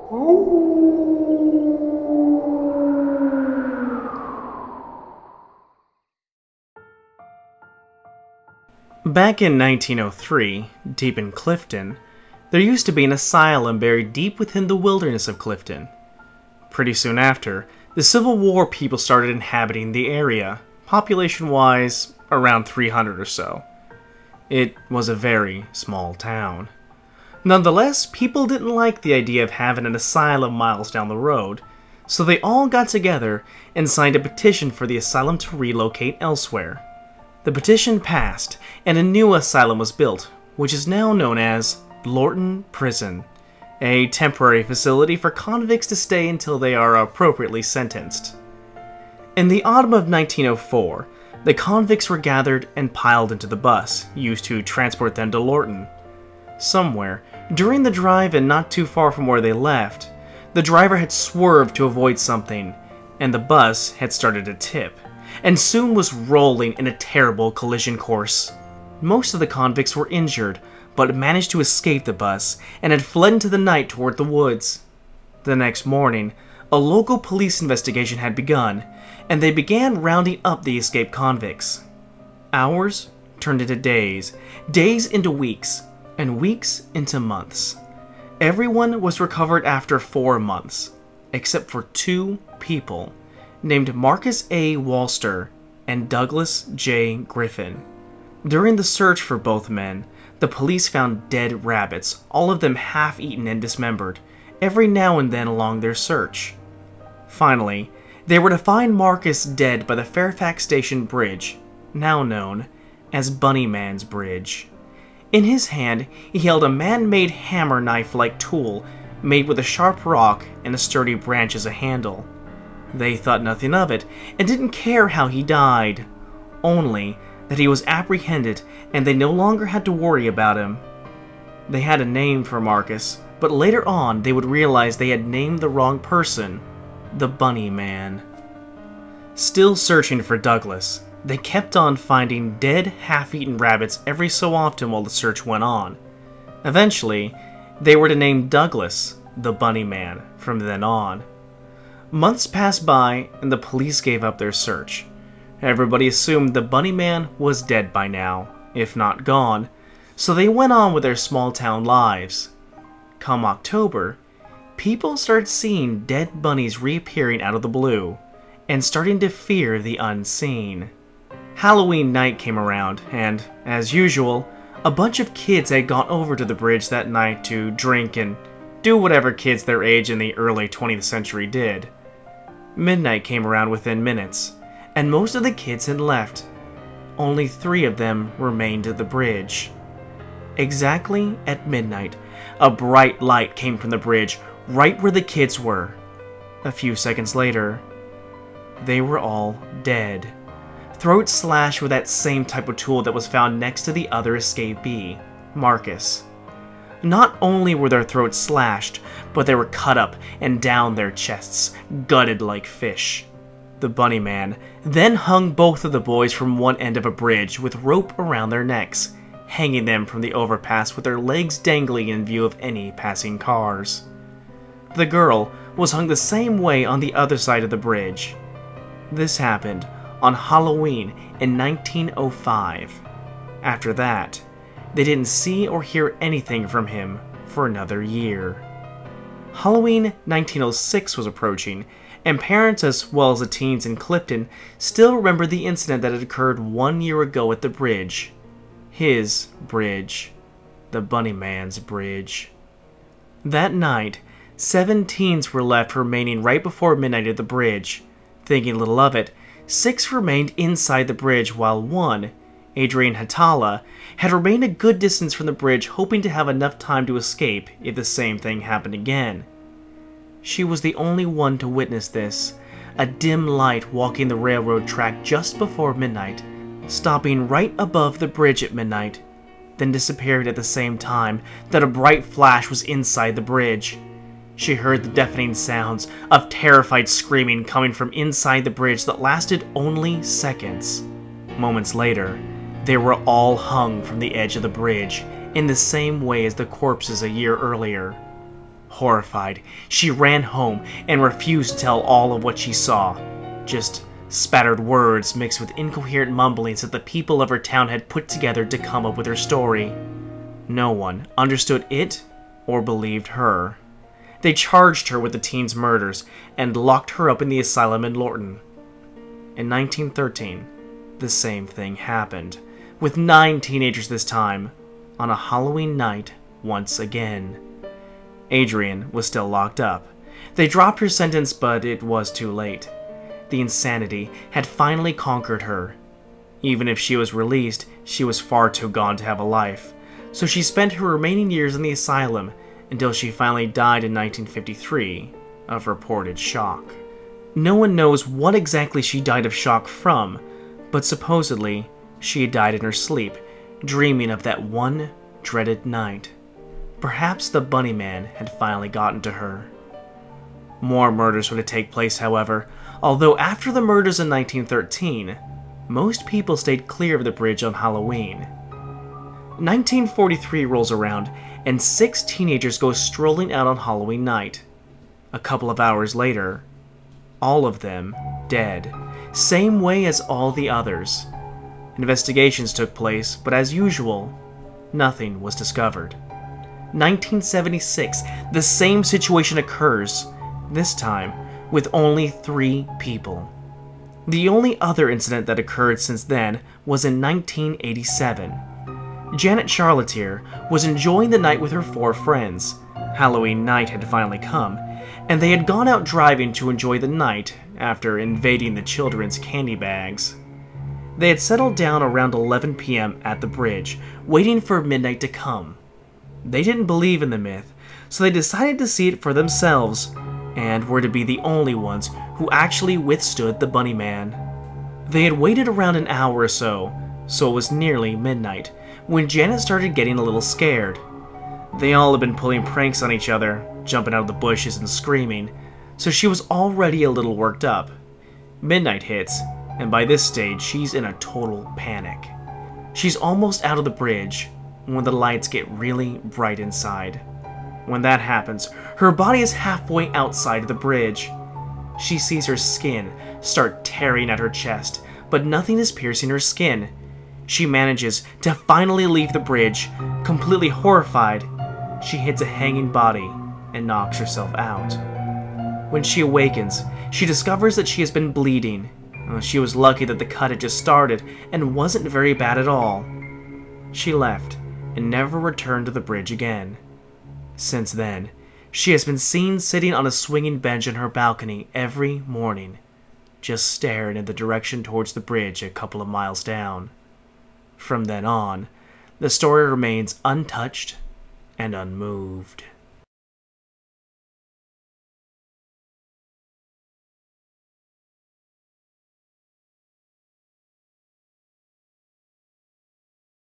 Back in 1903, deep in Clifton, there used to be an asylum buried deep within the wilderness of Clifton. Pretty soon after, the Civil War people started inhabiting the area, population-wise, around 300 or so. It was a very small town. Nonetheless, people didn't like the idea of having an asylum miles down the road, so they all got together and signed a petition for the asylum to relocate elsewhere. The petition passed, and a new asylum was built, which is now known as Lorton Prison, a temporary facility for convicts to stay until they are appropriately sentenced. In the autumn of 1904, the convicts were gathered and piled into the bus, used to transport them to Lorton. Somewhere, during the drive and not too far from where they left, the driver had swerved to avoid something, and the bus had started to tip, and soon was rolling in a terrible collision course. Most of the convicts were injured, but managed to escape the bus and had fled into the night toward the woods. The next morning, a local police investigation had begun, and they began rounding up the escaped convicts. Hours turned into days, days into weeks, and weeks into months. Everyone was recovered after 4 months, except for 2 people, named Marcus A. Walster and Douglas J. Griffin. During the search for both men, the police found dead rabbits, all of them half-eaten and dismembered, every now and then along their search. Finally, they were to find Marcus dead by the Fairfax Station Bridge, now known as Bunnyman's Bridge. In his hand, he held a man-made hammer knife-like tool made with a sharp rock and a sturdy branch as a handle. They thought nothing of it and didn't care how he died, only that he was apprehended and they no longer had to worry about him. They had a name for Marcus, but later on they would realize they had named the wrong person, the Bunnyman. Still searching for Douglas, they kept on finding dead, half-eaten rabbits every so often while the search went on. Eventually, they were to name Douglas the Bunnyman from then on. Months passed by, and the police gave up their search. Everybody assumed the Bunnyman was dead by now, if not gone, so they went on with their small-town lives. Come October, people started seeing dead bunnies reappearing out of the blue, and starting to fear the unseen. Halloween night came around, and, as usual, a bunch of kids had gone over to the bridge that night to drink and do whatever kids their age in the early 20th century did. Midnight came around within minutes, and most of the kids had left. Only 3 of them remained at the bridge. Exactly at midnight, a bright light came from the bridge right where the kids were. A few seconds later, they were all dead. Throats slashed with that same type of tool that was found next to the other escapee, Marcus. Not only were their throats slashed, but they were cut up and down their chests, gutted like fish. The Bunnyman then hung both of the boys from one end of a bridge with rope around their necks, hanging them from the overpass with their legs dangling in view of any passing cars. The girl was hung the same way on the other side of the bridge. This happened on Halloween in 1905. After that, they didn't see or hear anything from him for another year. Halloween 1906 was approaching, and parents as well as the teens in Clifton still remember the incident that had occurred 1 year ago at the bridge. His bridge. The Bunnyman's bridge. That night, 7 teens were left remaining right before midnight at the bridge. Thinking little of it, 6 remained inside the bridge while 1, Adrian Hatala, had remained a good distance from the bridge hoping to have enough time to escape if the same thing happened again. She was the only one to witness this, a dim light walking the railroad track just before midnight, stopping right above the bridge at midnight, then disappeared at the same time that a bright flash was inside the bridge. She heard the deafening sounds of terrified screaming coming from inside the bridge that lasted only seconds. Moments later, they were all hung from the edge of the bridge in the same way as the corpses a year earlier. Horrified, she ran home and refused to tell all of what she saw. Just spattered words mixed with incoherent mumblings that the people of her town had put together to come up with her story. No one understood it or believed her. They charged her with the teen's murders and locked her up in the asylum in Lorton. In 1913, the same thing happened, with 9 teenagers this time, on a Halloween night once again. Adrian was still locked up. They dropped her sentence, but it was too late. The insanity had finally conquered her. Even if she was released, she was far too gone to have a life, so she spent her remaining years in the asylum until she finally died in 1953 of reported shock. No one knows what exactly she died of shock from, but supposedly she had died in her sleep, dreaming of that one dreaded night. Perhaps the Bunnyman had finally gotten to her. More murders would take place, however, although after the murders in 1913, most people stayed clear of the bridge on Halloween. 1943 rolls around, and 6 teenagers go strolling out on Halloween night. A couple of hours later, all of them dead, same way as all the others. Investigations took place, but as usual, nothing was discovered. 1976, the same situation occurs, this time with only 3 people. The only other incident that occurred since then was in 1987. Janet Charlatier was enjoying the night with her 4 friends. Halloween night had finally come, and they had gone out driving to enjoy the night after invading the children's candy bags. They had settled down around 11 p.m. at the bridge, waiting for midnight to come. They didn't believe in the myth, so they decided to see it for themselves, and were to be the only ones who actually withstood the Bunnyman. They had waited around an hour or so it was nearly midnight, when Janet started getting a little scared. They all had been pulling pranks on each other, jumping out of the bushes and screaming, so she was already a little worked up. Midnight hits, and by this stage she's in a total panic. She's almost out of the bridge when the lights get really bright inside. When that happens, her body is halfway outside of the bridge. She sees her skin start tearing at her chest, but nothing is piercing her skin. She manages to finally leave the bridge. Completely horrified, she hits a hanging body and knocks herself out. When she awakens, she discovers that she has been bleeding. She was lucky that the cut had just started and wasn't very bad at all. She left and never returned to the bridge again. Since then, she has been seen sitting on a swinging bench in her balcony every morning, just staring in the direction towards the bridge a couple of miles down. From then on, the story remains untouched and unmoved.